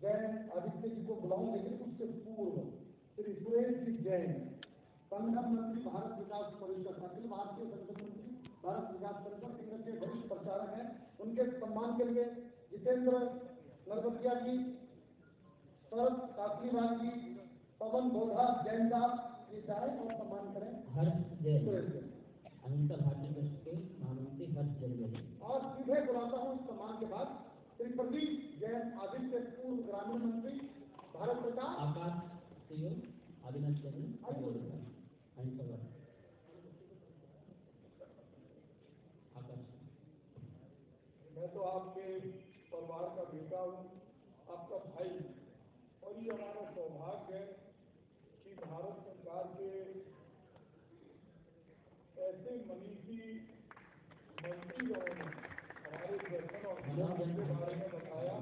जैन आदित्य जी को बुलाऊं, लेकिन उससे पूर्व श्री सुरेश जी जैन, संगठन मंत्री भारत विकास परिषद, अखिल भारतीय संगठन मंत्री भारत विकास परिषद केंद्र के वरिष्ठ प्रचारक हैं। उनके सम्मान के लिए जितेंद्र नरवतिया जी, शरद कासलीवाल जी, पवन बोधा जैन साहब ये जाए और सम्मान करें। हर्ष जैन अनंत भारतीय ट्रस्ट के महामंत्री हर्ष जैन। और सीधे बुलाता हूँ सम्मान के बाद श्री प्रदीप जैन आदित्य, पूर्व ग्रामीण मंत्री भारत सरकार। आकाश अविनाश मैं तो आपके परिवार का बेटा हूँ, आपका भाई, और ये हमारा सौभाग्य है कि भारत सरकार के ऐसे मनीषी मंत्रीगणों ने हमारे दर्शन और ज्ञान के बारे में बताया।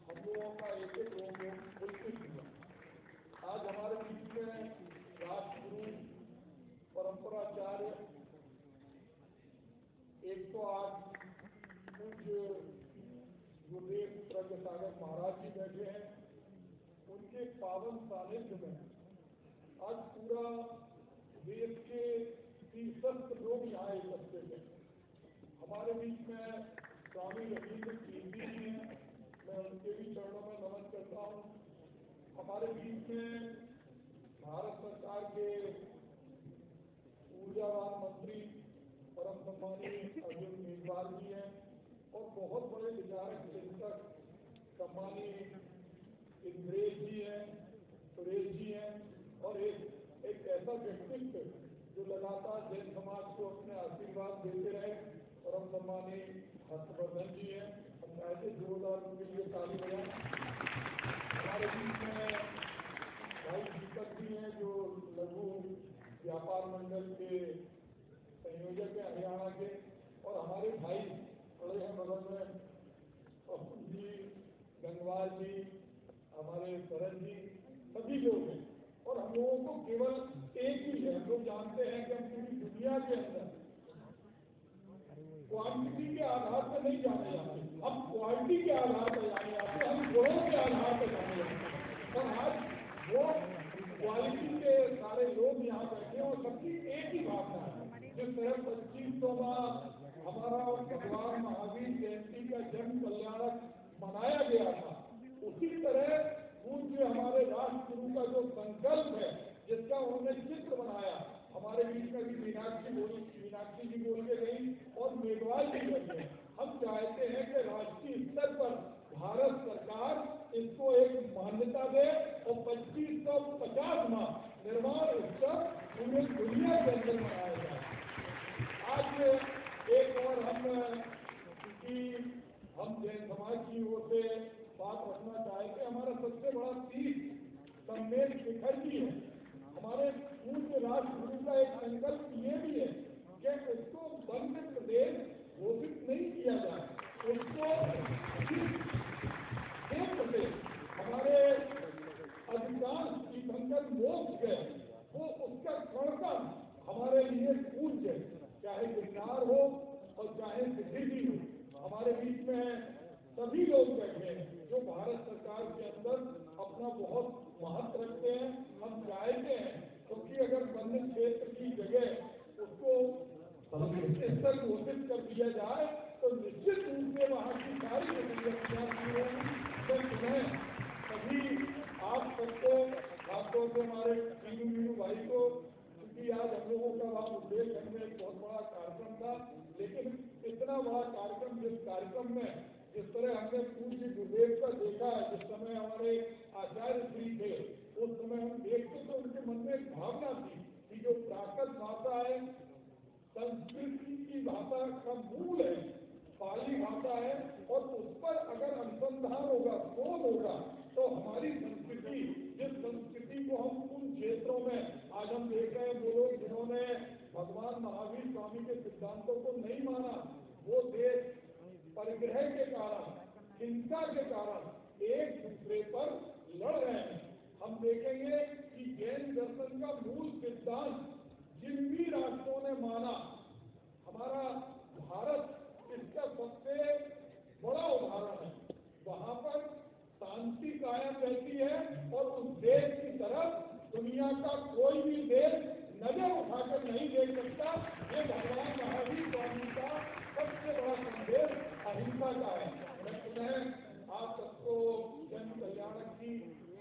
हम लोगों का एक एक रोग बिल्कुल हुआ। आज हमारे बीच में राजगुरु परंपराचार्य 108 पूज्य गुरुदेव प्रज्ञ सागर महाराज जी बैठे हैं। उनके पावन सानिध्य में आज पूरा देश के 30 लोग यहाँ एकत्रित हैं। हमारे बीच में स्वामी रविंद्र कीर्ति जी हैं, मैं उनके भी चरणों में नमन करता हूँ। हमारे बीच में भारत सरकार के ऊर्जावान मंत्री परम सम्मानीय अर्जुन मेघवाल जी हैं, और बहुत बड़े विचारक चिंतक सम्मानीय इंद्रेश जी हैं, सुरेश जी हैं, और एक ऐसा व्यक्तित्व जो लगातार जैन समाज को अपने आशीर्वाद देते रहे, परम सम्मानीय हर्षवर्धन जी हैं। हम ऐसे जोरदार उनके लिए ताली बजाएं। हमारे बीच में भाई दीपक जी हैं जो लघु व्यापार मंडल के संयोजक हैं हरियाणा के, और हमारे भाई बड़े हैं बगल में अपुन जी, गंगवाल जी, हमारे शरण जी, सभी लोग हैं। और हम लोगों को केवल एक ही है, हम लोग जानते हैं कि हम पूरी दुनिया के अंदर क्वांटिटी के आधार पर नहीं जाने जाते, हम क्वालिटी के आधार पर जाने जाते, हम गुणों के आधार पर जाने जाते। और आज वो क्वालिटी के सारे लोग यहाँ बैठे और सबकी एक ही भावना है। जिस तरह 25वां हमारा भगवान महावीर जयंती का जन्म कल्याणक मनाया गया था, उसी तरह पूज्य हमारे राष्ट्रगुरु का जो संकल्प है, जिसका उन्होंने चित्र बनाया, हमारे बीच में भी मीनाक्षी जी बोल के गई और मेघवाल जी बैठे। हम चाहते हैं कि राष्ट्रीय स्तर पर भारत सरकार इसको एक मान्यता दे और 2550वां निर्माण उत्सव पूरे दुनिया के अंदर मनाया जाए। आज एक और हम जैन समाज की ओर से बात रखना चाहते हैं। हमारा सबसे बड़ा तीर्थ सम्मेल शिखर जी है। हमारे पूर्व राष्ट्रगुरु का एक संकल्प ये भी है कि उसको बंद प्रदेश घोषित नहीं किया जाए, उसको प्रदेश हमारे अधिकांश तीर्थंकर मोक्ष गए, वो उसका कणकण हमारे लिए पूज्य है, चाहे गिरनार हो और चाहे सिद्धि हो। हमारे बीच में सभी लोग बैठे हैं जो भारत सरकार के अंदर अपना बहुत महत्व रखते हैं। हम चाहते हैं क्योंकि अगर बंद क्षेत्र की जगह उसको स्थल घोषित कर दिया जाए तो निश्चित रूप से वहाँ की सारी सभी आप सबको, खासतौर से हमारे मीनू भाई को, क्योंकि आज हम लोगों का वहाँ बुंदेलखंड में एक बहुत बड़ा कार्यक्रम था, लेकिन इतना बड़ा कार्यक्रम, जिस कार्यक्रम में जिस तरह हमने पूज्य गुरुदेव का देखा है, जिस समय हमारे आचार्य श्री थे, उस समय हम देखते तो उनके मन में एक भावना थी कि जो प्राकृत भाषा है, संस्कृति की भाषा का मूल है, पाली भाषा है, और उस पर अगर अनुसंधान होगा, शोध होगा, तो हमारी संस्कृति, जिस संस्कृति को हम उन क्षेत्रों में आज हम देख रहे हैं, वो लोग जिन्होंने भगवान महावीर स्वामी के सिद्धांतों को नहीं माना, वो देश परिग्रह के कारण, हिंसा के कारण एक दूसरे पर लड़ रहे हैं। हम देखेंगे कि जैन दर्शन का मूल सिद्धांत जिन भी राष्ट्रों ने माना, हमारा भारत इसका सबसे बड़ा उदाहरण है। वहाँ का कोई भी देश नजर उठाकर नहीं देख सकता। ये भगवान महावीर स्वामी का सबसे बड़ा संदेश अहिंसा का है। मैं पुनः आप सबको जन कल्याण की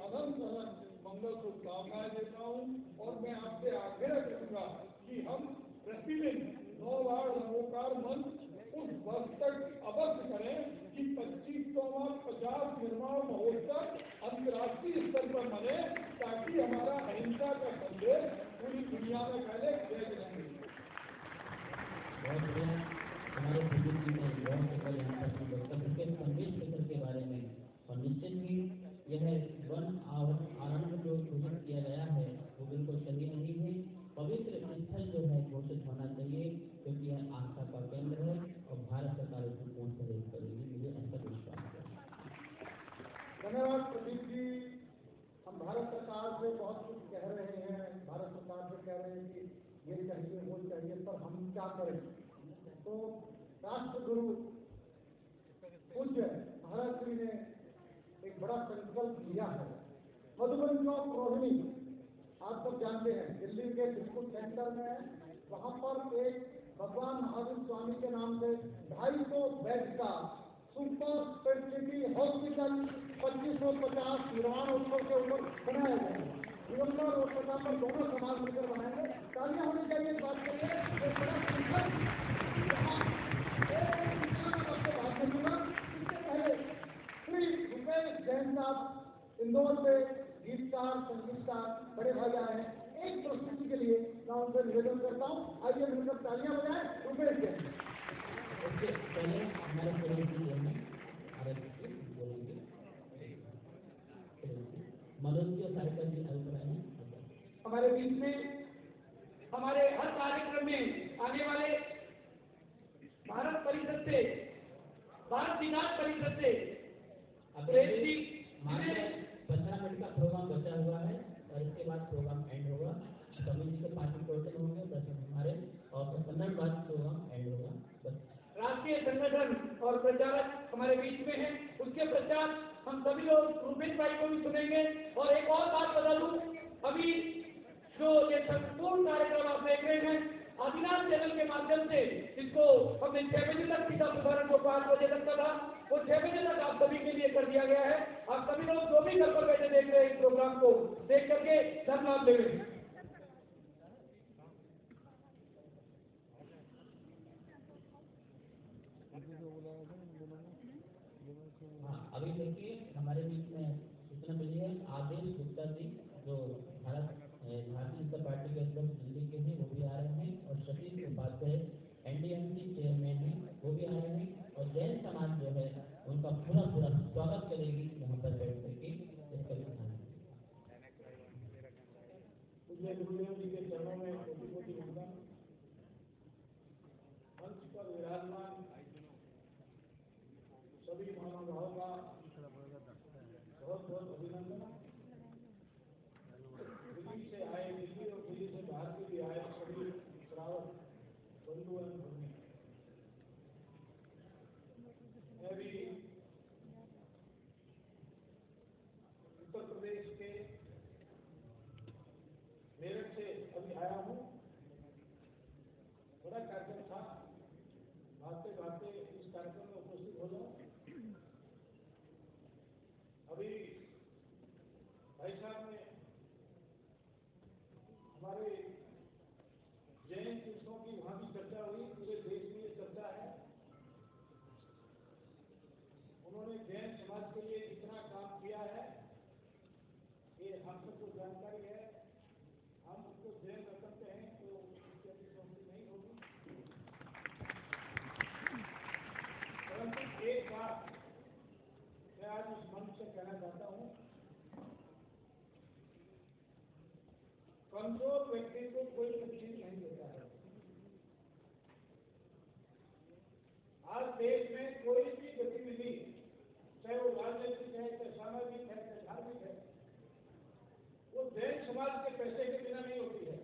अनंत अनंत मंगल शुभकामनाएं देता हूँ और मैं आपसे आग्रह करूंगा कि हम प्रतिदिन 9 बार नमोकार मंत्र उस वर्ष तक अवश्य करें कि 25वां 50 निर्माण महोत्सव अंतर्राष्ट्रीय स्तर पर मने, ताकि हमारा अहिंसा का संदेश पूरी दुनिया में फैले। जय जगन्नाथ। बहुत बढ़िया। हमारे बुजुर्ग जी ने बहुत ऊपर यहाँ पर वक्तव्य के संदेश क्षेत्र के बारे में, और निश्चित ही यह वन आरंभ जो घोषित किया गया है वो बिल्कुल सही नहीं है। पवित्र स्थल जो है घोषित होना चाहिए, क्योंकि यह आस्था का केंद्र है और भारत सरकार इसमें पूर्ण सहयोग करेगी, मुझे ऐसा विश्वास है। धन्यवाद प्रदीप जी। हम भारत सरकार से बहुत कुछ कह रहे हैं, भारत सरकार से कह रहे हैं कि ये चाहिए वो चाहिए, पर हम क्या करें? तो राष्ट्रगुरु पूज्य महाराज श्री ने एक बड़ा संकल्प लिया है। मधुबन चौक रोहिणी आप सब जानते हैं, दिल्ली के बिल्कुल सेंटर में है। वहाँ पर एक भगवान महावीर स्वामी के नाम से 250 बेड का सुपर स्पेशलिटी हॉस्पिटल 2550 निर्माण उत्सव के ऊपर बनाया गया है। दिवंबर और पतांबर दोनों समाज मिलकर बनाएंगे। तालियां होनी चाहिए इस बात के लिए। एक बड़ा संकल्प आपको बात में सुना। इससे पहले श्री रुपेश जैन साहब इंदौर से गीतकार संगीतकार बड़े भाई आए हैं। एक प्रस्तुति के लिए मैं उनसे निवेदन करता हूँ, आइए मिलकर तालियां बजाएं। रुपेश जैन। उसके पहले हमारे सुरेश जी हैं, बोलेंगे मनोज जी और सारिका जी अभिप्राय हैं हमारे बीच में। हमारे हर कार्यक्रम में आने वाले भारत परिषद से, भारत विकास परिषद से सुरेश जी 15 मिनट का प्रोग्राम बचा हुआ है और इसके बाद प्रोग्राम एंड होगा। स्वामी जी के 5 टोटल होंगे, 10 हमारे, और 15 मिनट बाद प्रोग्राम एंड होगा। बस राष्ट्रीय संगठन और प्रचारक हमारे बीच में हैं। उसके पश्चात हम सभी लोग रूपेश भाई को भी सुनेंगे। और एक और बात बता दूं, अभी जो ये संपूर्ण कार्यक्रम आप देख रहे हैं आदिनाथ चैनल के माध्यम से, इसको हमने 6 बजे तक सीधा प्रसारण जो 5 बजे तक का था, वो 6 बजे तक आप सभी के लिए कर दिया गया है। आप सभी लोग जो भी घर पर बैठे देख रहे हैं इस प्रोग्राम को, देख करके धन लाभ ले रहे हैं। हाँ, अभी देखिए हमारे बीच में सूचना मिली है, आदेश गुप्ता जी जो भारतीय जनता पार्टी के अध्यक्ष दिल्ली के हैं वो भी आ रहे हैं, और सतीश उपाध्याय एनडीएमसी चेयरमैन हैं वो भी आ रहे हैं, और जैन समाज जो है उनका पूरा स्वागत करेगी यहाँ पर बैठ करके। इसका भी ध्यान पूज्य गुरुदेव जी के चरणों में कोटि कोटि वंदन। मंच पर विराजमान सभी महानुभावों का बहुत बहुत अभिनंदन। दिल्ली से आए, दिल्ली और दिल्ली से बाहर के भी आए सभी श्रावक बंधु एवं भगिनी। मैं भी उत्तर प्रदेश के मेरठ से अभी आया हूँ। बड़ा कार्यक्रम था, भागते भागते इस कार्यक्रम में उपस्थित हो जाऊँ। अभी भाई साहब ने हमारे जैन तीर्थों की वहाँ भी चर्चा हुई, पूरे देश में ये चर्चा है। उन्होंने जैन समाज के लिए इतना काम किया है, ये हम सबको जानकारी है। हम उनको जैन रखते हैं तो उसकी अतिशयोक्ति नहीं होगी। परंतु एक बात मैं आज इस मंच से कहना चाहता हूँ, कमजोर व्यक्ति को कोई तकलीफ नहीं देता है। आज देश में कोई भी गतिविधि, चाहे वो राजनीतिक है, चाहे सामाजिक है, चाहे धार्मिक है, वो जैन समाज के पैसे के बिना नहीं होती है।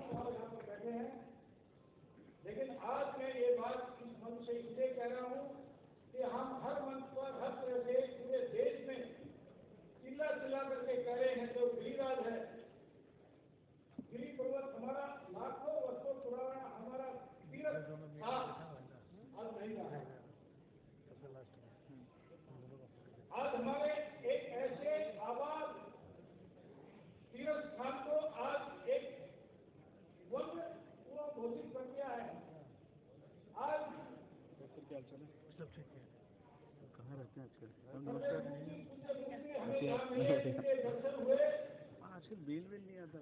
यहाँ पर बैठे हैं, लेकिन आज मैं ये बात इस मंच से इसलिए कह रहा हूँ कि हम हर मंच पर हर तरह से पूरे देश में चिल्ला चिल्ला करके कह रहे हैं जो गिरिराज है, गिरि पर्वत हमारा लाखों वर्षों पुराना हमारा तीर्थ था, आज नहीं रहा है। आज हमारे एक ऐसे आबाद तीर्थ स्थान को आज एक वन पूरा घोषित कर दिया है। आज सब ठीक है। कहाँ रहते हैं आजकल? दर्शन हुए आजकल बिल नहीं आता।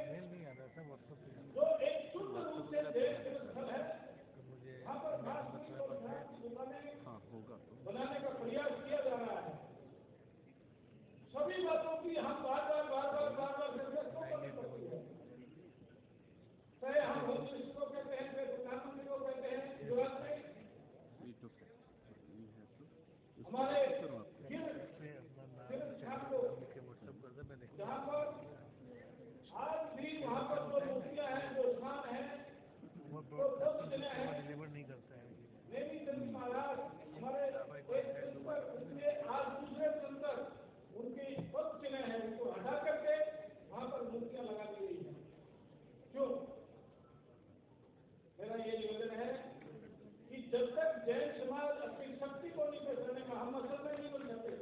मेल नहीं आता सब व्हाट्सएप पे। जो एक शुद्ध रूप से देश के स्थल है, मुझे वहाँ पर खास हाँ होगा तो बनाने का प्रयास किया जा रहा है। सभी बातों की हम बार बार चाहे हम होम मिनिस्टर को कहते हैं, चाहे प्रधानमंत्री को कहते हैं, गुजरात में हमारे जहाँ पर आज भी वहाँ पर जो मूर्तियाँ हैं, जो स्थान है, वो डिलीवर नहीं करता है। नेमी चंद महाराज हमारे एक पर उसने आज दूसरे संतर उनकी पद चिन्ह है, उनको हटा करके वहाँ पर मूर्तियाँ लगा दी गई है। क्यों? मेरा ये निवेदन है कि जब तक जैन समाज अपनी शक्ति को नहीं पहचाने का, हम मुसलमान नहीं बन सकते।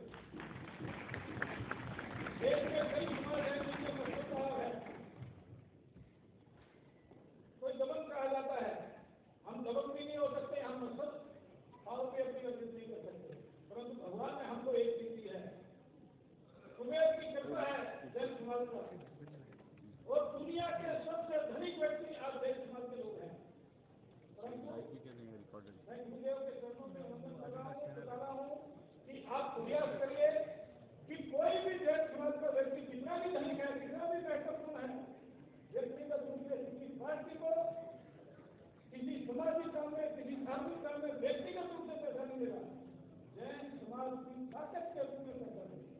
देश में कई समाज हैं जिनमें मुसलमान है, कोई दबंग कहा जाता है, हम दबंग भी नहीं हो सकते, हम मुसल और भी अपनी वर्जिश नहीं कर सकते, परंतु भगवान ने हमको एक चीज दी है, कुबेर की कृपा है जैन समाज पर, और दुनिया के सबसे धनिक व्यक्ति आज जैन समाज के लोग हैं। परंतु मैं गुरुदेव के चरणों में वंदन कर रहा हूँ, बता रहा हूँ कि आप प्रयास करिए कि कोई भी जैन समाज का व्यक्ति कितना भी धनिक है, कितना भी महत्वपूर्ण है, व्यक्तिगत रूप से किसी पार्टी को, किसी सामाजिक काम में, किसी धार्मिक काम में व्यक्तिगत रूप से पैसा नहीं देगा, जैन समाज की ताकत के रूप में पैसा देगा।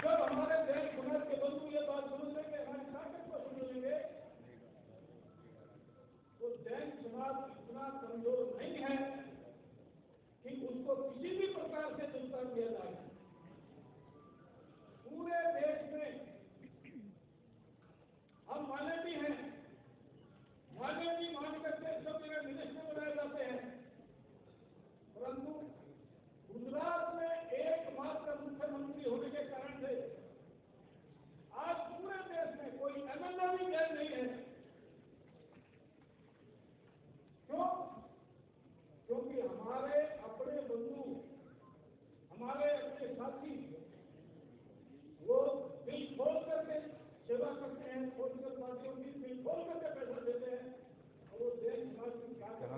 जब हमारे जैन समाज के बंधु ये बात समझ लेंगे, हमारी ताकत को समझ लेंगे, तो जैन समाज इतना कमजोर नहीं है कि उसको किसी भी प्रकार से चिंता किया जाए। पूरे देश में हम माने भी हैं, माने भी मान करके सब जगह मिनिस्टर बनाए जाते हैं, परंतु गुजरात में एकमात्र मुख्यमंत्री होने के कारण से आज पूरे देश में कोई एमएलए भी जैन नहीं है। क्यों? क्योंकि हमारे अपने बंधु, हमारे अपने साथी वो दिल खोल करके सेवा करते हैं, पॉलिटिकल पार्टियों की दिल खोल करके पैसा देते हैं, और वो देश समाज की ताकत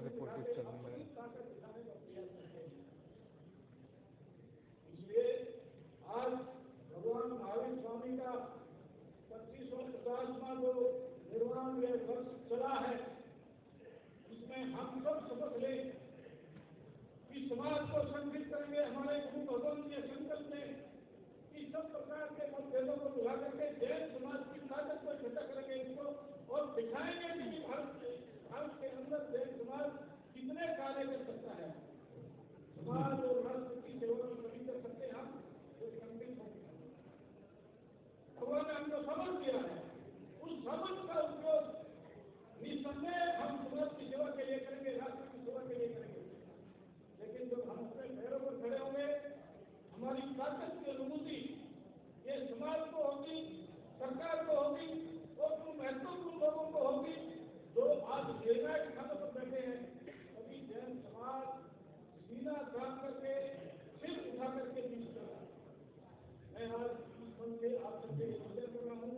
दिखाने का प्रयास करते हैं। इसलिए आज भगवान महावीर स्वामी का 2550वां जो निर्वाण वर्ष चला है, इसमें हम सब शपथ लें कि समाज को संगठित करेंगे। हमारे गुरु भगवान के संकल्प में कि सब प्रकार के मतभेदों को भुला करके जैन समाज की ताकत को इकट्ठा करेंगे इसको, और दिखाएंगे कि भारत के अंदर जैन समाज कितने कार्य कर सकता है। समाज और राष्ट्र की सेवा नहीं कर सकते हम, तो संगठित होंगे। भगवान ने हमको समझ दिया है, उस समझ का उपयोग निसंदेह हम समाज की सेवा के लिए करेंगे, राष्ट्र की सेवा के लिए करेंगे। लेकिन जब हम अपने पैरों पर खड़े होंगे, हमारी ताकत की अनुभूति ये समाज को होगी, सरकार को होगी, और उन महत्वपूर्ण लोगों को होगी जो आज निर्णायक स्थानों पर बैठे हैं। अभी जैन समाज सीना तान करके, सिर उठा करके बीच कर रहा है। मैं आज इस मंच से आप सबसे निवेदन कर रहा हूँ,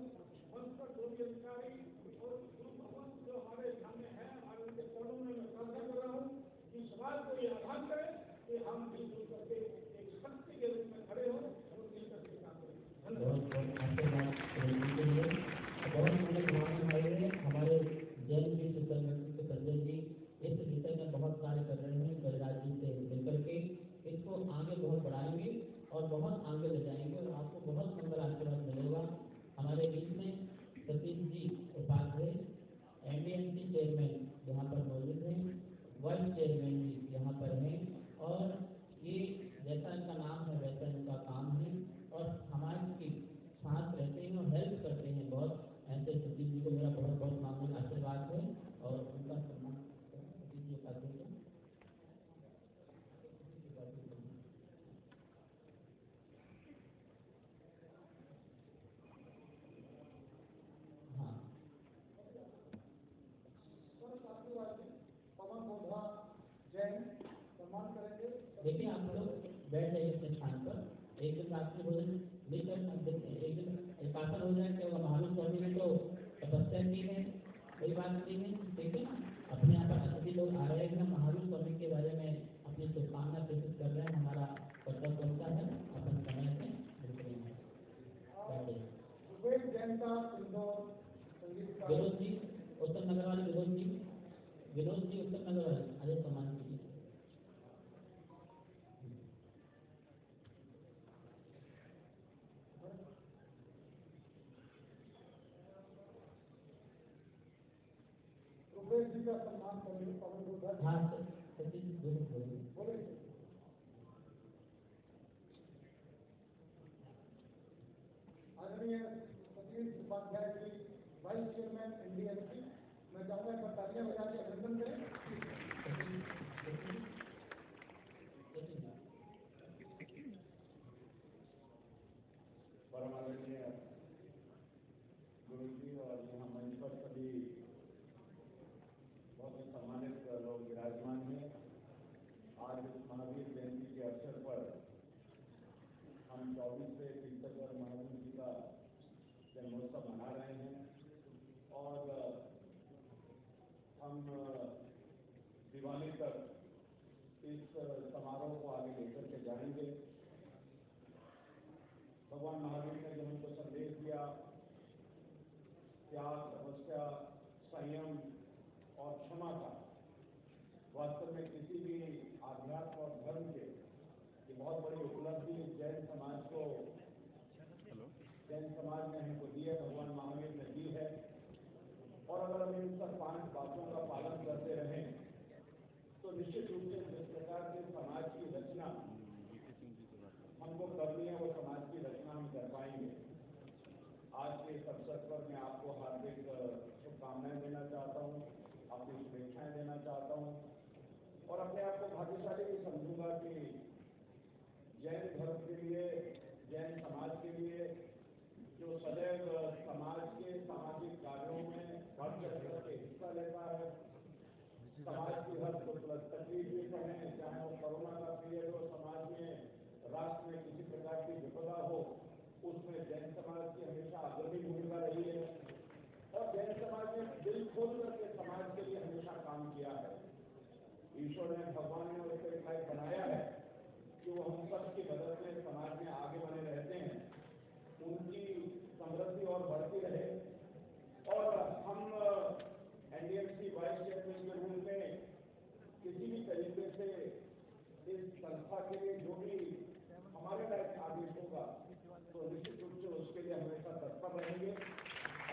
मंच पर जो भी अधिकारी और गुरु भगवान जो हमारे सामने है, हमारे उनके चरणों में मैं प्रार्थना कर रहा हूँ कि समाज को ये आह्वान करें कि हम मिलजुल करके एक शक्ति के रूप में खड़े हों और मिलकर के काम करें। हमारे जैन विश्व संजय जी इस विषय में बहुत कार्य कर रहे हैं, बलराज जी से मिलकर के इसको आगे बहुत बढ़ाएंगे और बहुत आगे ले जाएंगे, और आपको बहुत सुंदर आशीर्वाद मिलेगा। हमारे बीच में सतीश जी उपाध्याय MDMC चेयरमैन यहाँ पर मौजूद हैं, देखिए आप लोग बैठ जाइए अपने स्थान पर, एक दिन रात्रि भोजन मिलकर एक दिन एकासन हो जाए कि महावीर स्वामी ने तो तपस्या की है, कोई बात नहीं है, ठीक है ना। अपने यहाँ पर अतिथि लोग आ रहे हैं, महावीर स्वामी के बारे में अपनी शुभकामना प्रेषित कर रहे हैं, हमारा कर्तव्य बनता है अपन समय से सुबेद जैन का इंदौर संगीत विनोद जी उत्तर नगर वाले, विनोद जी उत्तर नगर वाले, अरे सम्मान कीजिए। सुबेद जी का सम्मान करेंगे पवन गोधा। हाँ सतीश जी बोले आदरणीय Satish Upadhyay ji, vice chairman NDMC, मैं चाहूंगा एक बार तालियां बजा के अभिनंदन करें। परमानंदीय गुरु जी और यहाँ मंच पर सभी बहुत ही सम्मानित लोग विराजमान हैं। आज इस महावीर जयंती के अवसर पर हम 24वें तीर्थंकर महावीर जी का जन्मोत्सव मना रहे हैं और हम दिवाली तक इस समारोह को आगे लेकर के जाएंगे। भगवान महावीर ने जो हमको संदेश दिया, त्याग, तपस्या, संयम और क्षमा का, वास्तव में किसी भी आध्यात्म और धर्म के ये बहुत बड़ी उपलब्धि जैन समाज ने हमको दी है, भगवान महावीर ने दी है। और अगर हम इन सब 5 बातों का पालन करते रहें तो निश्चित रूप से जिस प्रकार से समाज की रचना हमको करनी है वो समाज की रचना हम कर पाएंगे। आज के इस अवसर पर मैं आपको हार्दिक शुभकामनाएं देना चाहता हूँ, अपनी शुभेच्छाएं देना चाहता हूँ और अपने आप को भाग्यशाली भी समझूंगा कि जैन धर्म के लिए, जैन समाज के लिए जो सदैव समाज के सामाजिक कार्यों में बढ़ चढ़ करके हिस्सा लेता है, समाज की हर तकलीफ के समय, चाहे वो कोरोना का पीरियड हो, समाज में राष्ट्र में किसी प्रकार की विपदा हो, उसमें जैन समाज की हमेशा अग्रणी भूमिका रही है और जैन समाज ने दिल खोल करके समाज के लिए हमेशा काम किया है। ईश्वर ने, भगवान ने उसको एक लायक बनाया है कि वो हम सब की मदद में समाज में आगे बने रहते हैं, उनकी समृद्धि और बढ़ती रहे। और हम एनडीएमसी वाइस चेयरमैन के रूप में किसी भी तरीके से इस संस्था के लिए जो भी हमारे लायक आदेश होगा तो निश्चित रूप से उसके लिए हमेशा तत्पर रहेंगे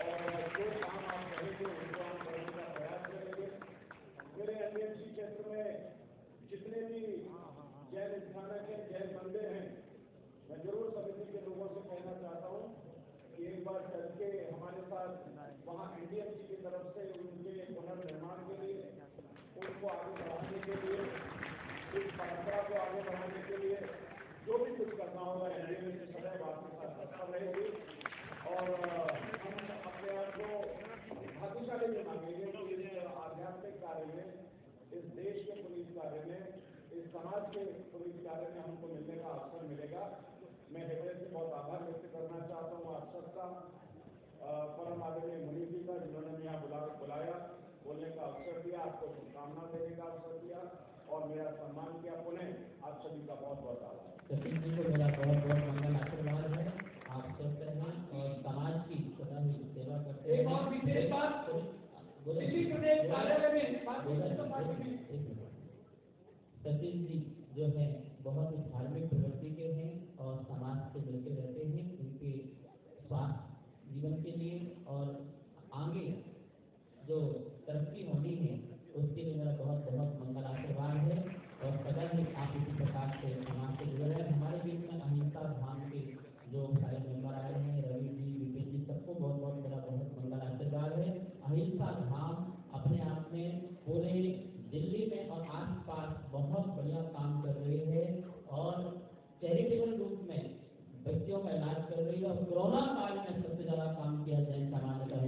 और जो काम आप करेंगे उनको हम करने का प्रयास करेंगे। मेरे एनडीएमसी क्षेत्र में जितने भी जैन स्थानक हैं, जैन मंदिर हैं, मैं जरूर समिति के लोगों से कहना चाहता हूँ कि एक बार चल के हमारे साथ वहाँ एनडीएमसी की तरफ से उनके पुनर्निर्माण के लिए, उनको आगे बढ़ाने के लिए, इस परंपरा को आगे बढ़ाने के लिए जो भी कुछ करना होगा एनडीएमसी सदैव आपके साथ तत्पर रहेगी। और हम अपने आप को भाग्यशाली भी मांगेंगे कि इस आध्यात्मिक कार्य में, इस देश के पुलिस कार्य में, इस समाज के पुलिस कार्य में हमको मिलने का अवसर मिलेगा। मैं हृदय से बहुत आभार व्यक्त करना चाहता हूँ आप सबका, परम आदरणीय मुनि जी का, जिन्होंने यहाँ बुलाया, बोलने का अवसर दिया, आपको शुभकामना देने का अवसर दिया और मेरा सम्मान किया। पुनः आप सभी का बहुत बहुत आभार। सतीश जी को मेरा बहुत बहुत मंगल आशीर्वाद है, आप स्वस्थ रहें और समाज की सदा ही सेवा करते एक और विशेष बात, दिल्ली प्रदेश कार्यालय में सतीश जी जो है बहुत ही धार्मिक प्रवृत्ति के हैं और समाज से मिलकर रहते हैं, उनके स्वास्थ्य जीवन के लिए और आगे जो तरक्की होनी है उसके लिए मेरा बहुत बहुत मंगल आशीर्वाद है और सदा ही आप इसी प्रकार से समाज से जुड़े हैं। हमारे बीच में अहिंसा धाम के जो सारे मेंबर आए हैं, रवि जी, विपिन जी, सबको बहुत बहुत मेरा बहुत मंगल आशीर्वाद है। अहिंसा धाम अपने आप में पूरे दिल्ली में और आसपास बहुत बढ़िया काम कर रही है और चैरिटेबल रूप में बच्चों का इलाज कर रही है और कोरोना काल में सबसे ज्यादा काम किया जैन समाज का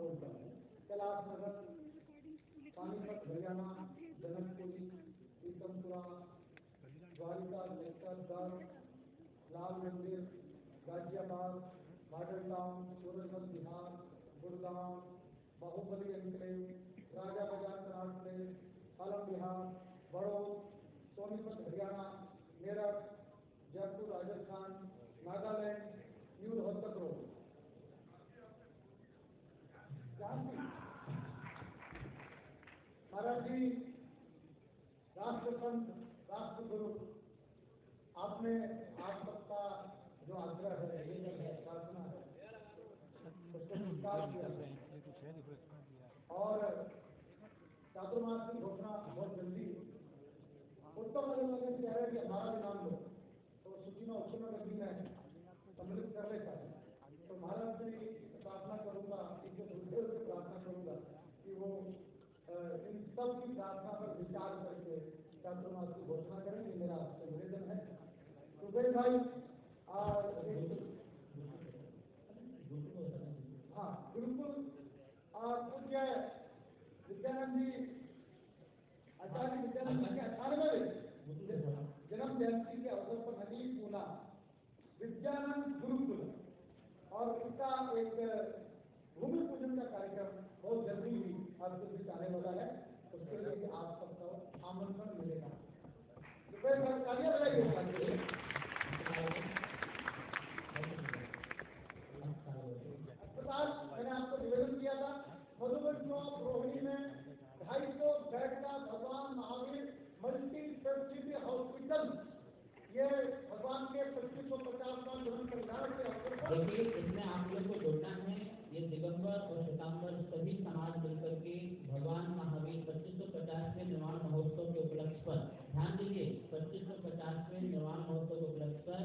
बोलता है। Kailash Nagar, Panipat Haryana, Janakpuri, Pitampura, Dwarika, Lashkargarh, Lal Mandir, Ghaziabad, model town, Surajganj Bihar, Gurgaon, Bahubali enclave, Raja Bazar Connaught place, Alam Bihar, Baraud, Sonipat Haryana, Meerut, Jaipur Rajasthan, Nagaland, new Rohtak road. Maharaj ji, राष्ट्रसंत, राष्ट्रगुरु, आपने आप सबका जो आग्रह है, प्रार्थना है, उसको स्वीकार किया और चातुर्मास की घोषणा बहुत जल्दी उत्तर प्रदेश में कह रहे कि हमारा भी नाम लो, तो सूची में उस समय गंदी में सम्मिलित कर लेता है। तो महाराज से प्रार्थना करूंगा, इनके गुरुदेव से प्रार्थना करूंगा कि वो इन सब की प्रार्थना पर विचार करके चातुर्मास की घोषणा करें। ये मेरा आपसे निवेदन है। सुबेर भाई हाँ बिल्कुल, पूज्य विद्यानंद जी, आचार्य विद्यानंद जी के 98वें जन्म जयंती के अवसर पर नदी पूना विद्यानंद गुरुकुल और इसका एक भूमि पूजन का कार्यक्रम बहुत जल्दी ही आपके बीच आने वाला है। उसके लिए आप सबका आमंत्रण मिलेगा। मैंने आपको निवेदन किया था, मधुबन चौक रोहिणी में 250 बेड का भगवान महावीर मल्टी स्पेशलिटी हॉस्पिटल, ये भगवान के 2550वां जन्म कल्याण के अवसर पर। देखिए, इसमें आप लोग को जोड़ना है, ये दिगंबर और श्वेतांबर सभी समाज मिलकर के भगवान महावीर 2550वें निर्वाण महोत्सव के उपलक्ष्य पर, ध्यान दीजिए, 2550वें निर्वाण महोत्सव के उपलक्ष्य पर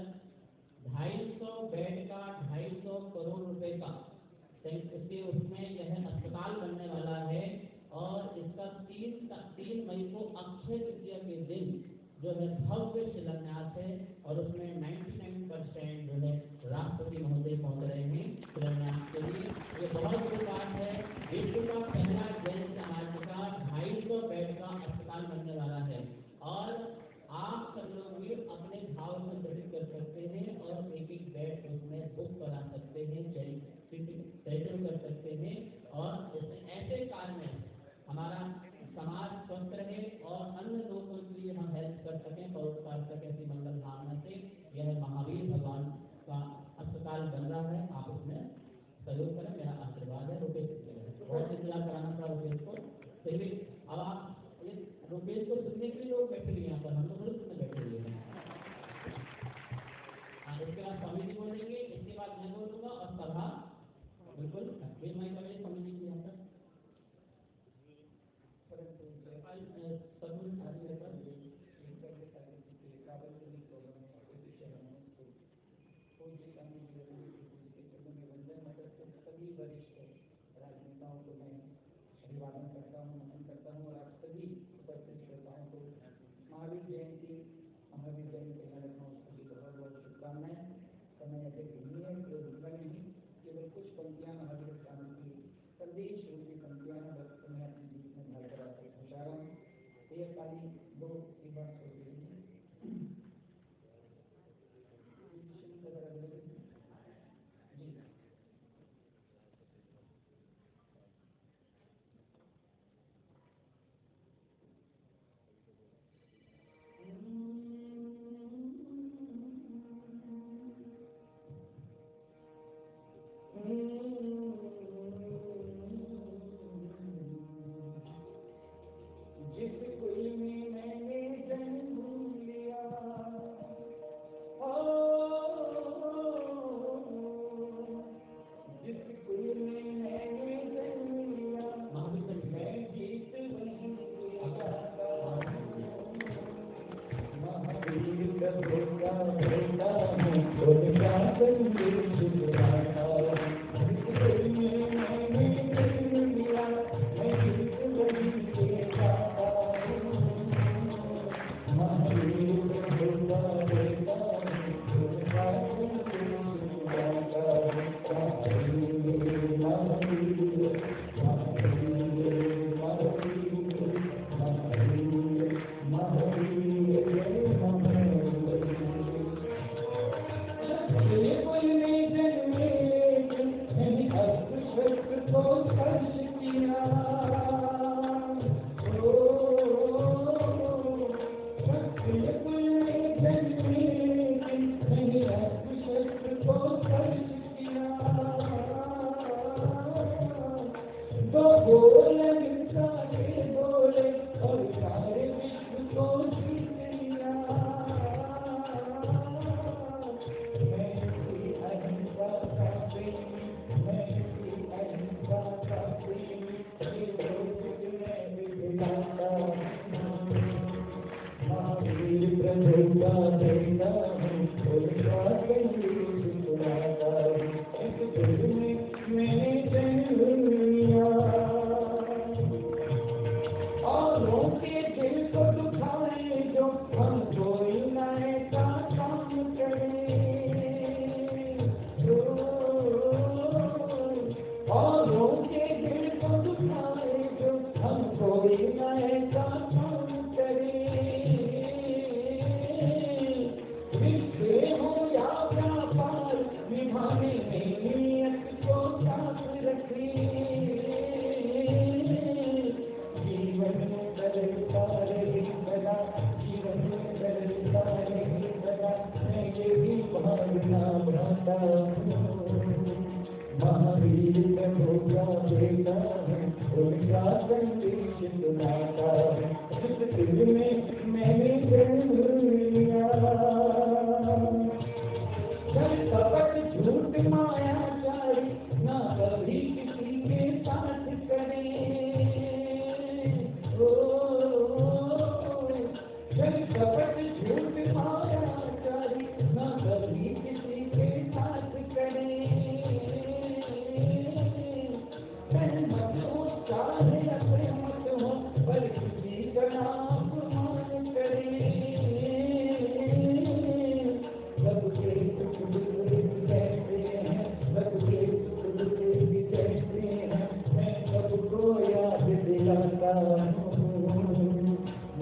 250 बेड का 250 करोड़ रुपए का इसके उसमें यह अस्पताल बनने वाला है और इसका 3 मई को अक्षय तृतीया के दिन जो है भव्य शिलान्यास है और उसमें 99% जो है राष्ट्रपति महोदय पहुंच रहे हैं शिलान्यास के लिए। ये बहुत बड़ी बात है। विश्व का पहला जैन समाज का 250 बेड का अस्पताल बनने वाला है और आप सब लोग भी अपने भाव को प्रकट कर सकते हैं और एक बेड उसमें बुक करा सकते हैं, चैरिटेबल कर सकते हैं और ऐसे कार्य में हमारा समाज स्वस्थ रहे और अन्य लोगों के लिए हम हेल्प कर सकें, परोपकार कर ऐसी मंगल भावना से यह महावीर भगवान का अस्पताल बन रहा है। आप उसमें सहयोग करें, मेरा आशीर्वाद है। रुपेश बहुत इंतजार कराना पड़ा रुपेश को, फिर भी अब आप रुपेश को सुनने के लिए लोग बैठे हुए यहाँ पर, हम लोग सुनने बैठे हुए हैं। इसके बाद स्वामी जी बोलेंगे, इसके बाद मैं बोलूँगा और सभा बिल्कुल फिर मैं करें स्वामी जी यहाँ पर सभी वरिष्ठ राजनेताओं को मैं अभिवादन करता हूँ, नमन करता हूँ और आप सभी उपस्थित श्रोताओं को महावीर जयंती मैं लखनऊ की बहुत बहुत शुभकामनाएं। समय अधिक नहीं है, जो रुका नहीं, केवल कुछ पंक्तियां महावीर स्वामी की संदेश रूपी पंक्तियां हैं, बस मैं अपने बीच में भरकर आपको पहुँचा रहा हूँ। ये खाली 2 बात हो गई है। होगा देता हूँ उनका संदेश सुनाता हूँ इस दिल में मैंने जन्म लिया औरों के दिल को दुखाए जो हम कोई नए का काम करें औरों के दिल को दुखाए जो हम कोई नए का काम करें रिश्ते हो या व्यापार निभाने में नियत को साथ रखें जीवन में बदलता रहे सदा जीवन में बदलता रहे सदा मैं ये भी भावना भरता हूँ महावीर प्रभु का बेटा हूँ उनका संदेश सुनाता हूँ इस दिल में मैंने जन्म लिया कर कपट झूठ माया जारी ना कभी किसी के साथ करें कर कपट झूठ माया जारी ना कभी किसी के साथ करें मत हो चाहे अपने मत हो पर किसी का नाम मान करें सबके सुख दुख कैसे हैं सबके सुख दुख कैसे हैं मैं सबको याद दिलाता हूँ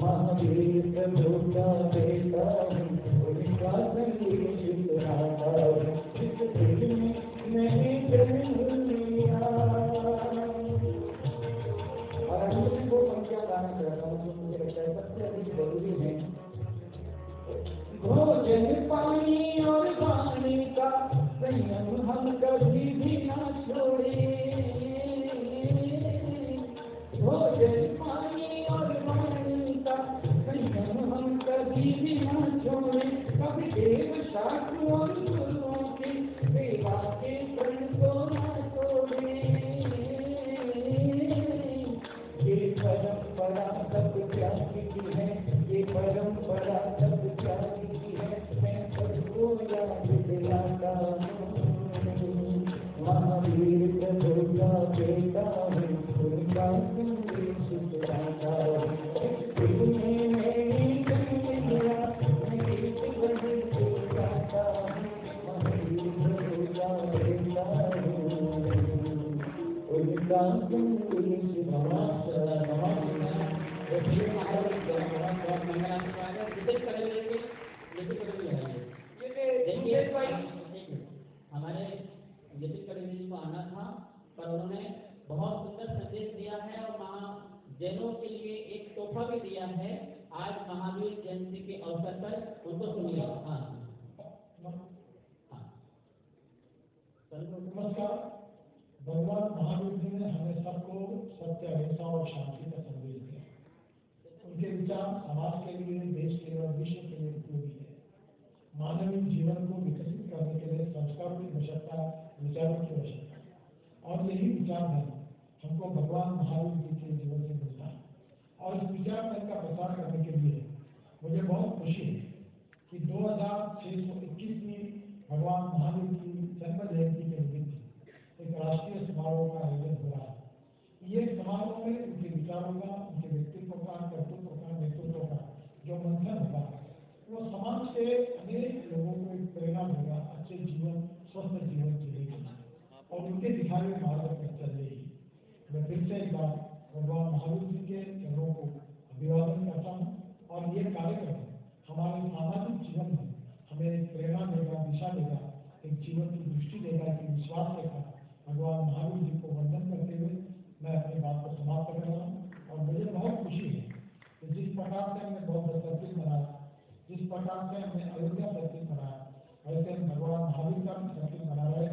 महावीर प्रभु का बेटा हूँ उनका संदेश सुनाता हूँ इस दिल में मैंने जन्म लिया और अंत में वो पंक्तियां गाना चाहता हूँ जो मुझे लगता है सबसे अधिक जरूरी है भोजन पानी और वाणी का संयम हम कभी भी ना छोड़े भोजन पानी और वाणी का संयम हम कभी भी ना छोड़े कभी देव शास्त्र और गुरुओं की सेवा के प्रण को ना तोड़े ये परंपरा सब त्यागी की है ये परंपरा सब त्यागी की है मैं सबको याद दिलाता हूँ महावीर प्रभु का बेटा हूँ उनका संदेश सुनाता हूँ इस दिल में मैंने जन्म लिया मैं गीत बदल गाता हूँ महावीर प्रभु का बेटा हूँ उनका संदेश हमारे जतिन कड़वी जी को आना था पर उन्होंने बहुत सुंदर संदेश दिया है और जैनों के लिए एक तोहफा भी दिया है आज महावीर जयंती के अवसर पर उनको सुनिए। हाँ नमस्कार। भगवान महावीर जी ने हमें सबको सत्य अहिंसा और शांति का संदेश दिया। उनके विचार समाज के लिए देश के लिए और विश्व के लिए उपयोगी है। मानवीय जीवन को विकसित करने के लिए संस्कार की आवश्यकता विचारों की आवश्यकता है और यही विचार है हमको भगवान महावीर जी के जीवन से मिलता है और इस विचार का प्रसार करने के लिए मुझे बहुत खुशी है कि 2621वीं भगवान महावीर की जन्म जयंती के निमित्त एक राष्ट्रीय समारोह का आयोजन हो रहा है। ये समारोह में उनके विचारों का उनके व्यक्तित्व का कर्तव्य का नेतृत्व का जो मंथन होगा वो समाज के अनेक लोगों को एक प्रेरणा देगा अच्छे जीवन स्वस्थ जीवन जीने के लिए और उनके दिखाए हुए मार्ग पर चलने ही मैं फिर से एक बार भगवान महावीर जी के चरणों को अभिवादन करता हूँ और ये कार्यक्रम हमारे सामाजिक जीवन में हमें एक प्रेरणा देगा दिशा देगा एक जीवन की दृष्टि देगा एक विश्वास देगा। भगवान महावीर जी को वंदन करते हुए मैं अपनी बात को समाप्त कर रहा हूँ और मुझे बहुत खुशी है कि जिस प्रकार से हमने बौद्ध सर्किट बनाया जिस प्रकार से हमने अयोध्या सर्किट बनाया वैसे हम भगवान महावीर का भी सर्किट बना रहे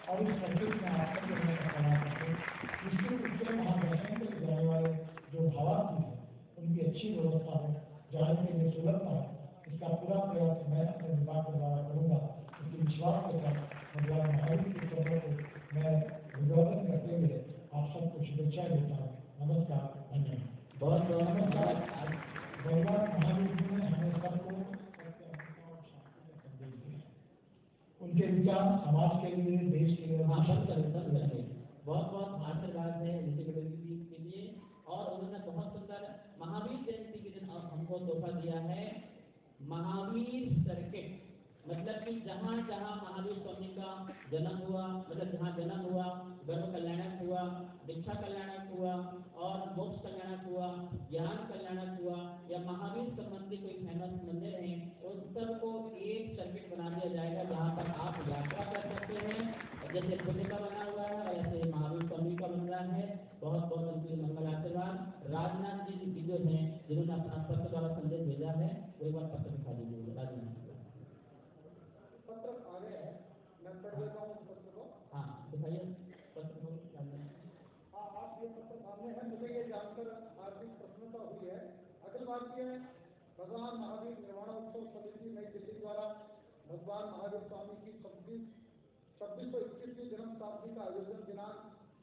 और इस सर्किट में आकर के हमें बना सकते निश्चित रूप से वहाँ दर्शन के लिए जाने वाले जो भावार्थी हैं उनकी अच्छी व्यवस्था है जाने के लिए सुलभता है इसका पूरा प्रयास मैं अपने विभाग के द्वारा करूँगा। इसके विश्वास के साथ भगवान महावीर के चरणों को मैं अभिवादन करते हुए आप सबको शुभेच्छा देता हूँ। नमस्कार, धन्यवाद। बहुत बहुत नमस्कार। भगवान महावीर जी ने हमें सबको क्या समाज के लिए, देश के लिए? हाँ, सब करके बहुत बहुत आशीर्वाद है ऋषि गणेश जी के लिए। और उन्होंने बहुत सुंदर महावीर जयंती के दिन हमको तोहफा दिया है महावीर सर्किट। मतलब कि जहाँ जहाँ महावीर स्वामी का जन्म हुआ, मतलब जहाँ जन्म हुआ, गर्भ कल्याणक हुआ, दीक्षा कल्याणक हुआ और मोक्ष कल्याणक हुआ, ज्ञान कल्याणक हुआ, या महावीर संबंधी कोई फेमस मंदिर है, उन सबको एक सर्किट बना दिया जाएगा जहाँ पर आप यात्रा कर सकते हैं। जैसे खुद का बना हुआ है वैसे महावीर स्वामी का बन रहा है। बहुत बहुत उनके मंगल आशीर्वाद। राजनाथ जी जो हैं जिन्होंने अपना पत्र द्वारा संदेश भेजा है, वो एक बार पत्र दिखा दीजिए राजनाथ जी। पत्र आ गए हैं, मैं पढ़ देता हूँ पत्र को। हाँ दिखाइए पत्र को। हाँ, आप ये पत्र सामने है, मुझे ये जानकर हार्दिक प्रसन्नता हुई है। अखिल भारतीय भगवान महावीर निर्वाणोत्सव समिति नई दिल्ली द्वारा भगवान महावीर स्वामी की 2621वीं जन्म शताब्दी का आयोजन दिनांक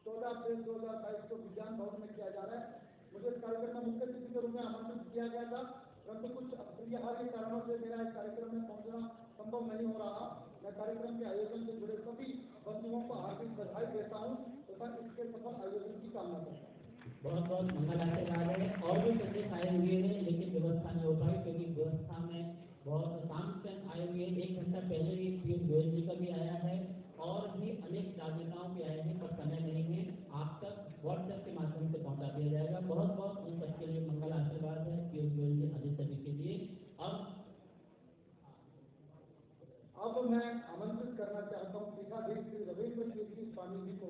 14 अप्रैल 2022 को विज्ञान भवन में किया जा रहा है। मुझे इस कार्यक्रम में मुख्य अतिथि के रूप में आमंत्रित किया गया था, परंतु कुछ अपरिहार्य कारणों से मेरा इस कार्यक्रम में पहुंचना संभव नहीं हो रहा। मैं कार्यक्रम के आयोजन से जुड़े सभी बंधुओं को हार्दिक बधाई देता हूँ तथा इसके सफल आयोजन की कामना करता हूँ। बहुत बहुत मंगल आशीर्वाद है। और भी संदेश आए हुए हैं लेकिन व्यवस्था नहीं हो पाई, क्योंकि व्यवस्था में बहुत काम से आए हुए हैं। 1 घंटा पहले ही पीयूष गोयल जी का भी आया है और भी अनेक राजनेताओं के आए हैं, पर समय नहीं है। आप तक व्हाट्सएप के माध्यम से पहुंचा दिया जाएगा। बहुत बहुत उन सबके लिए मंगल आशीर्वाद है पीयूष गोयल जी आदि सभी के लिए। अब मैं आमंत्रित करना चाहता हूँ पीठाधीश श्री रविंद्र कीर्ति स्वामी जी को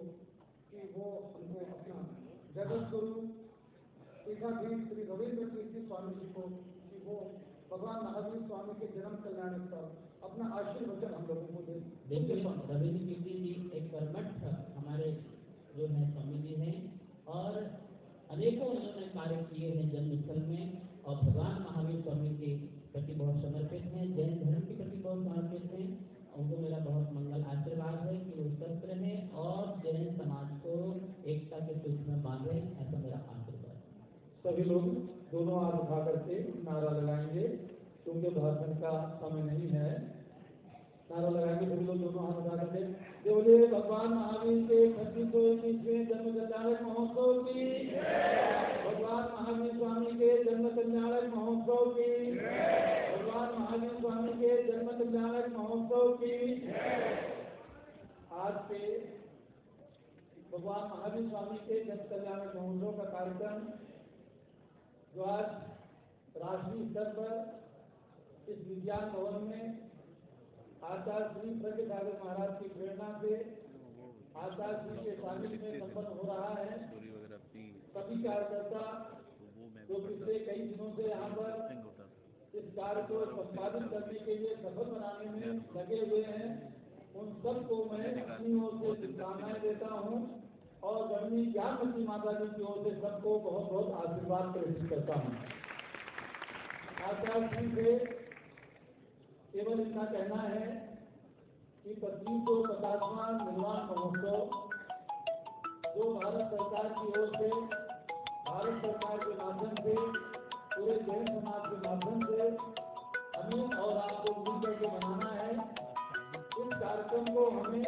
कि वो हमको अपना जगत गुरु पीठाधीश श्री रविंद्र कीर्ति स्वामी जी को कि वो भगवान महावीर स्वामी के जन्म कल्याण पर अपना आशीर्वचन हम लोगों को दे। देखिए रविंद्र कीर्ति जी एक कर्मठ हमारे जो है स्वामी जी हैं और अनेकों उन्होंने कार्य किए हैं जन्मस्थल में, और भगवान महावीर स्वामी के प्रति बहुत समर्पित हैं, जैन धर्म के प्रति बहुत समर्पित हैं। उनको मेरा बहुत मंगल आशीर्वाद है कि वो स्वस्थ रहें और जैन समाज को एकता के सूत्र में बांधे, ऐसा मेरा आशीर्वाद है। सभी लोग दोनों हाथ उठा करके नारा लगाएंगे, क्योंकि भाषण का समय नहीं है। नारा लगाएंगे सभी लोग दोनों हाथ उठा करके। बोलिए भगवान महावीर के 2621वें जन्म कल्याणक महोत्सव की, भगवान महावीर स्वामी के जन्म कल्याणक महोत्सव की, भगवान महावीर स्वामी के जन्म कल्याणक महोत्सव की। आज से भगवान महावीर स्वामी के जन्म कल्याणक महोत्सव का कार्यक्रम जो आज राष्ट्रीय स्तर पर इस विज्ञान भवन में आचार्य श्री प्रज्ञ सागर महाराज की प्रेरणा से आचार्य श्री के सानिध्य में संपन्न हो रहा है। सभी कार्यकर्ता जो पिछले कई दिनों से यहाँ पर इस कार्य को संपादित करने के लिए सफल बनाने में लगे हुए हैं, उन सबको मैं अपनी ओर से शुभकामनाएं देता हूँ और गणनी ज्ञानमती माता जी की ओर से सबको बहुत बहुत आशीर्वाद प्रेषित करता हूँ। आचार्य श्री से केवल इतना कहना है कि 2550वां निर्वाण महोत्सव जो भारत सरकार की ओर से, भारत सरकार के माध्यम से, पूरे जैन समाज के माध्यम से हमें और आपको मिलकर के बनाना है। इस कार्यक्रम को हमें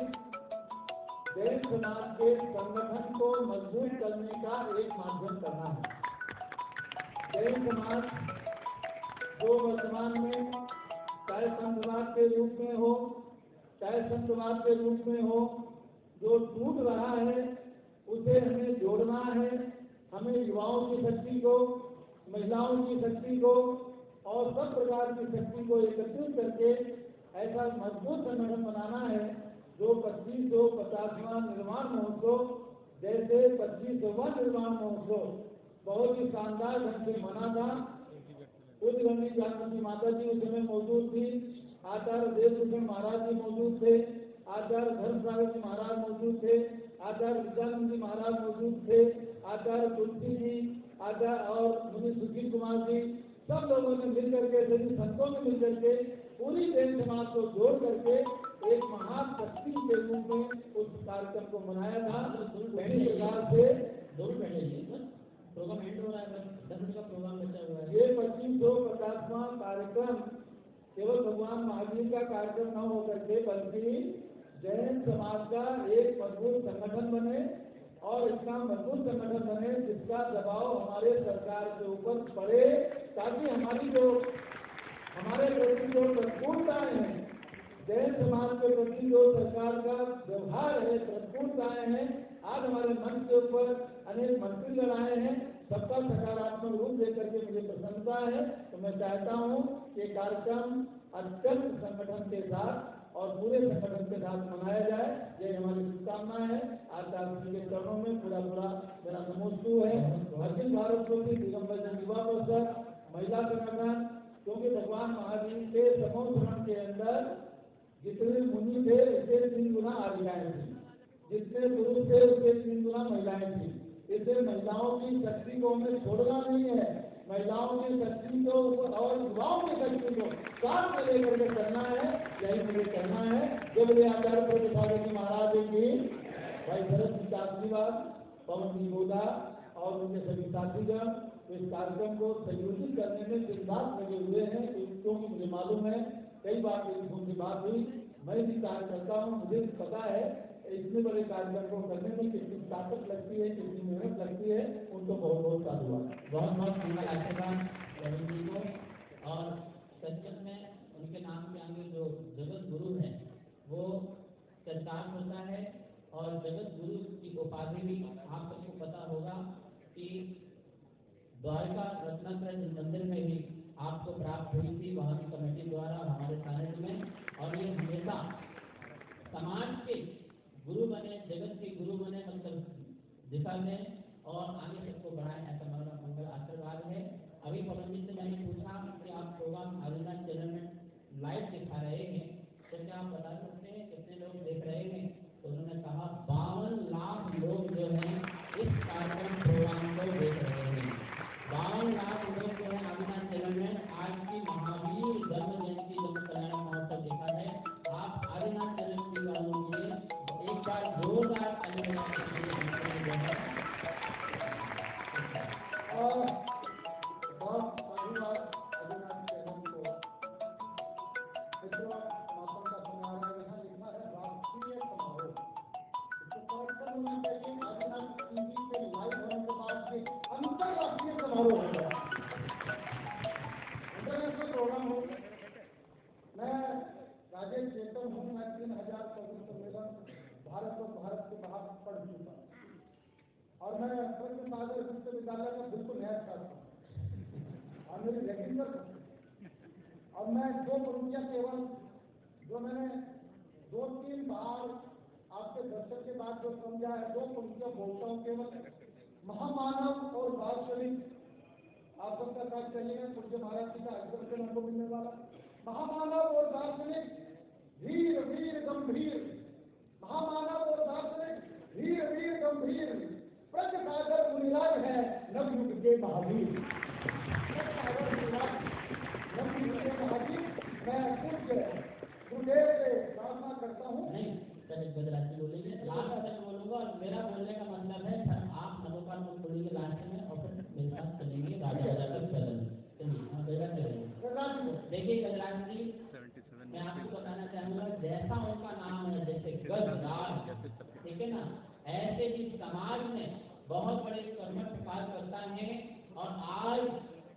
जैन समाज के संगठन को मजबूत करने का एक माध्यम करना है। जैन समाज जो वर्तमान में चाहे संतवाद के रूप में हो, चाहे संतवाद के रूप में हो, जो टूट रहा है उसे हमें जोड़ना है। हमें युवाओं की शक्ति को, महिलाओं की शक्ति को और सब प्रकार की शक्ति को एकत्रित करके ऐसा मजबूत संगठन बनाना है जो 2550वां निर्माण महोत्सव जैसे 25वां निर्माण महोत्सव बहुत ही शानदार ढंग से मना था। उस गणनी ज्ञानमती माता जी उस समय मौजूद थी, आचार्य देवभूषण महाराज जी मौजूद थे, आचार्य धर्मसागर जी महाराज मौजूद थे, आचार्य विद्यानंद जी महाराज मौजूद थे, आचार्य तुलसी जी, आचार्य और मुनि सुशील कुमार जी, सब लोगों ने मिलकर के, सभी संतों ने मिलकर के पूरी जैन समाज को जोड़ करके एक महान शक्ति के रूप में उस कार्यक्रम को मनाया था। पहली प्रकार से प्रोग्राम एंड हो रहा है, 10 मिनट का प्रोग्राम बचा हुआ है। ये 2550वां कार्यक्रम केवल भगवान महावीर का कार्यक्रम न होकर के बल्कि जैन समाज का एक मजबूत संगठन बने और इतना मजबूत संगठन बने जिसका दबाव हमारे सरकार के ऊपर पड़े, ताकि हमारी जो हमारे प्रति जो प्रतिकूलताएं हैं, जैन समाज के प्रति जो सरकार का व्यवहार है, प्रतिकूलताएं हैं, आज हमारे मंच के ऊपर अनेक मंत्री लड़ाए हैं, सबका सकारात्मक रूप देकर के मुझे प्रसन्नता है। तो मैं चाहता हूँ कि कार्यक्रम अत्यंत संगठन के साथ और पूरे संगठन के साथ मनाया जाए। ये हमारी शुभकामना है। आचार्य के चरणों में पूरा मेरा नमोस्तु है। अखिल भारत ज्योति दिगंबर जन युवा परिषद महिला संगठन, क्योंकि भगवान महावीर के समोश्रवण के अंदर जितने मुनि थे उससे 3 गुना आर्याएं थी, जितने पुरुष थे उससे 3 गुना महिलाएं थी। इससे महिलाओं की शक्ति को हमें छोड़ना नहीं है, महिलाओं की शक्ति को और युवाओं की शक्ति को साथ में लेकर के करना है। यही मुझे कहना है। जो मेरे आचार्य प्रभुपाद जी महाराज जी, भाई भरत जी आशीर्वाद, पवन जी गोदा और उनके सभी साथीगण इस कार्यक्रम को संयोजित करने में सिद्धार्थ लगे हुए हैं, क्योंकि मुझे मालूम है कई बार मेरी फोन की बात हुई, मैं भी कार्य करता हूँ, मुझे पता है इतने बड़े कार्यक्रम को करने में कितनी ताकत लगती है, कितनी मेहनत लगती है। उनको बहुत बहुत साधुवाद, बहुत बहुत धन्यवाद आशीर्वाद रवि जी को। और सचमुच में उनके नाम के आगे जो जगत गुरु है वो चर्चार्थ होता है, और जगत गुरु की उपाधि भी आप सबको पता होगा कि द्वारका रत्नाकर मंदिर में भी आपको प्राप्त हुई थी, वहाँ की कमेटी द्वारा हमारे सानिध्य में। और ये हमेशा समाज के गुरु बने, जगत के गुरु बने, मतलब दिशा में और आगे सबको बढ़ाए, ऐसा हमारा मंगल आशीर्वाद है। अभी पवन जी से मैंने पूछा कि आप प्रोग्राम आदिनाथ चैनल में लाइव दिखा रहे हैं, तो क्या आप बता सकते हैं कितने लोग देख रहे हैं? तो उन्होंने कहा 52 लाख लोग जो हैं इस कार्यक्रम प्रोग्राम को देख रहे हैं। 52 लाख लोग जो है आदिनाथ चैनल में आज की महावीर जन्म जयंती जन्म कल्याण महोत्सव देखा है। आप आदिनाथ चैनल की वालों के लिए एक बार जोरदार और बहुत धन्यवाद अभिनाथ चैनल को। मित्रों, समापन का समय आ रहा है। यहाँ लिखा है राष्ट्रीय समारोह, इसको करेक्शन होना चाहिए। अभिनाथ टीवी पे लाइव होने के बाद ये अंतरराष्ट्रीय समारोह होगा, इंटरनेशनल प्रोग्राम होगा। मैं राजेश चेतन हूँ, मैं 3000 कवि सम्मेलन भारत और भारत के बाहर पढ़ चुका हूँ, और मैं कृष्ण सागर विश्वविद्यालय का बिल्कुल नया छात्र हूँ और मेरी रेगुलर। और मैं दो पंक्तियाँ केवल जो मैंने 2-3 बार आपके दर्शन के बाद जो समझा है, 2 पंक्तियाँ बोलता हूँ केवल। महामानव और दार्शनिक आप सबका साथ चलिएगा, पूज्य महाराज जी का अग्रसर हमको मिलने वाला। महामानव और दार्शनिक वीर वीर गंभीर, महामानव और दार्शनिक वीर वीर गंभीर, प्रज सागर मुनिराज है नवयुग के महावीर। प्रज सागर मुनिराज नवयुग के महावीर। मैं पूज्य गुरुदेव से प्रार्थना करता हूँ। नहीं, गजराजी बोलेंगे, लास्ट तक बोलूंगा। और मेरा बोलने का मतलब है सर आप नमोकार में बोलेंगे लास्ट में, और फिर मेरे साथ चलेंगे राजा राजा तक चलेंगे। देखिए गजराज जी, मैं आपको बताना चाहूंगा, जैसा उनका नाम है जैसे गजराज, ठीक है ना, ऐसे ही समाज में बहुत बड़े कर्मठ कार्यकर्ता हैं। और आज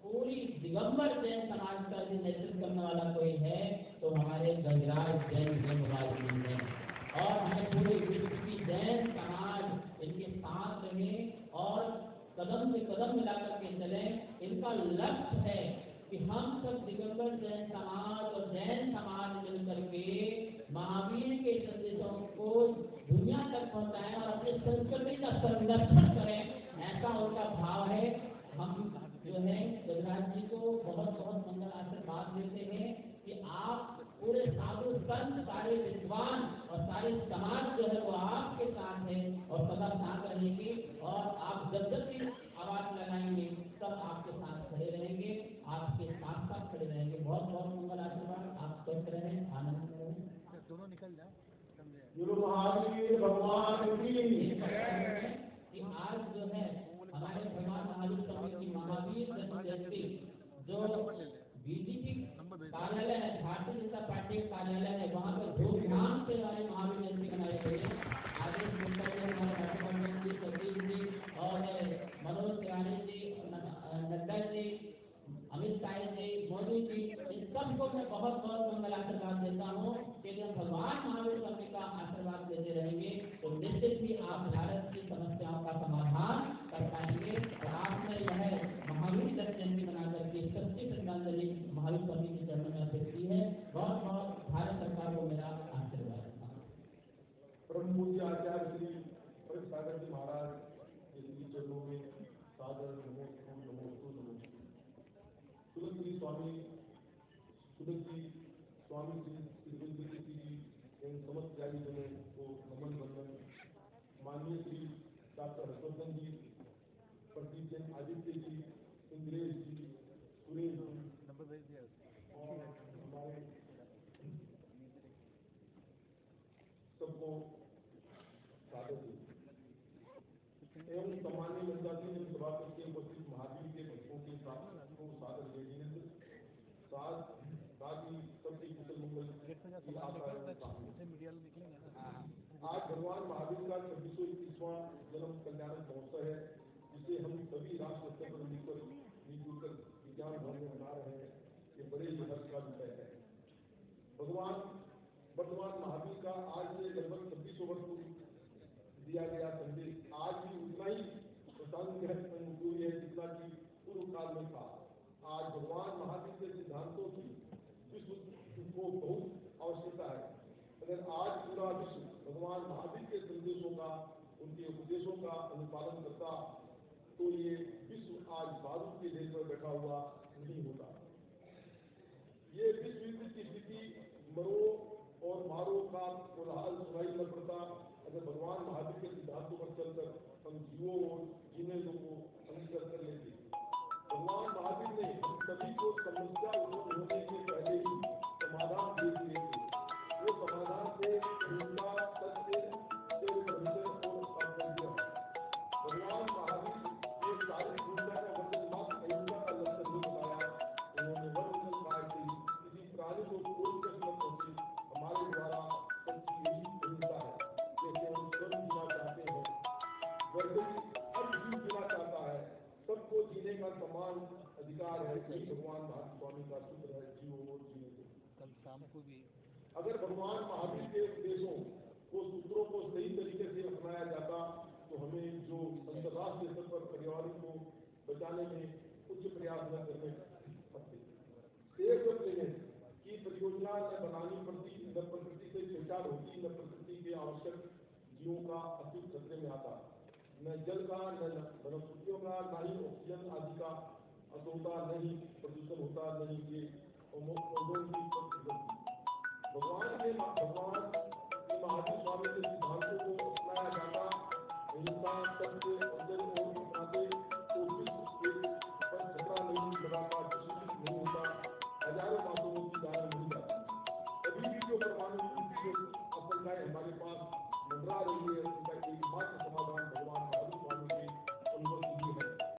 पूरी दिगंबर जैन समाज का यदि नेतृत्व करने वाला कोई है तो हमारे गजराज जैन जी हैं। और हमें पूरे विश्व की जैन समाज इनके साथ रहे और कदम से कदम मिलाकर के चले। इनका लक्ष्य है कि हम सब दिगंबर जैन समाज और जैन समाज मिलकर के महावीर के संदेशों को दुनिया तक पहुंचाएं और अपनी संस्कृति का संरक्षण करें, ऐसा उनका भाव है। हम जो है गजराज जी को बहुत बहुत मंगल आशीर्वाद देते हैं कि आप पूरे साधु संत, सारे विद्वान और सारे समाज जो है वो आपके साथ है और सदा साथ रहेंगे। और आप जब जब भी आवाज लगाएंगे सब आपके साथ खड़े रहेंगे, आपके साथ साथ खड़े रहेंगे। बहुत बहुत मंगल आशीर्वाद, आप स्वस्थ रहें, आनंद रहें। दोनों निकल जाए गुरु महावीर भगवान कि आज जो है हमारे भगवान महावीर स्वामी की महावीर जन्म जयंती जो बीजेपी कार्यालय है, भारतीय जनता पार्टी कार्यालय है, वहाँ पर धूमधाम से हमारी महावीर जयंती जी महाराज के श्री चरणों में सादर नमोस्तु सुलभ स्वामी सुलभ जी स्वामी श्री गिरी जी इन समस्त त्यागीजनों को नमन वंदन। माननीय श्री डॉक्टर हर्षवर्धन जी, प्रदीप जैन, आदित्य जी, इंद्रेश जी, सुरेश जी और हमारे सबको स्वागत है एवं सम्मानीय जनजाति ने सभापति के उपस्थित महावीर के भक्तों के साथ को सादर भेजिए। साथ ही सबकी कुशल मंगल की आशा। आज भगवान महावीर का 2621वां जन्म कल्याण महोत्सव है, जिसे हम सभी राष्ट्र स्तर पर मिलकर विज्ञान भवन में मना रहे हैं। ये बड़े हर्ष का विषय है। भगवान वर्तमान महावीर का आज से लगभग 2600 वर्ष पूर्व दिया गया संदेश आज भी उतना ही उपयोगी है जितना कि पूर्व काल में था। आज भगवान महावीर के सिद्धांतों की विश्व को बहुत आवश्यकता है। अगर आज पूरा विश्व भगवान महावीर के संदेशों का, उनके उपदेशों का अनुपालन करता तो ये विश्व आज बारूद के ढेर पर बैठा हुआ नहीं होता। ये विश्व युद्ध की स्थिति मरो और मारो का कोलाहल सुनाई न पड़ता अगर भगवान महावीर के सिद्धांतों पर चलकर हम जीवों और जीने को अनुसर कर लेते। भगवान महावीर ने हम सभी को समस्या उत्पन्न होने के पहले ही समाधान दे दिए थे। वो समाधान थे हिंसा, सत्य, परमेश्वर और अवज्ञा। भगवान महावीर ने सारी दुनिया का वर्णन मात्र अहिंसा का लक्षण नहीं बताया। उन्होंने वर्णन कहा कि किसी प्राणी को कोई कष्ट न पहुंचे, हमारे द्वारा सच्ची यही अहिंसा है। जैसे हम स्वयं जीना चाहते हैं, वर्गीय हर जीव जीना चाहता है, सबको जीने का समान अधिकार है। यही भगवान महावीर स्वामी का सूत्र है, जीवो और जीने को। कल शाम को भी अगर भगवान महावीर के उपदेशों को सूत्रों को सही तरीके से अपनाया जाता तो हमें जो अंतर्राष्ट्रीय स्तर पर पर्यावरण को बचाने में उच्च प्रयास न करने पड़ते। एक की परियोजना न बनानी पड़ती, न प्रकृति से छेड़छाड़ होती, न प्रकृति के आवश्यक जीवों का अस्तित्व खतरे में आता, न जल का, न वनस्पतियों का, न ही ऑक्सीजन आदि का असुविधा, न ही प्रदूषण होता, न ही ये ओजोन की भगवान महावीर स्वामी के सिद्धांतों को अपनाया जाता, हिंसा, सत्य, अजल और अपनाते तो विश्व पर खतरा नहीं लगाता, दूषित नहीं होता, हजारों मासूमों की जान नहीं जाती। अभी भी जो परमाणु की असफलताएं हमारे पास मंडरा रही है, उनका एकमात्र समाधान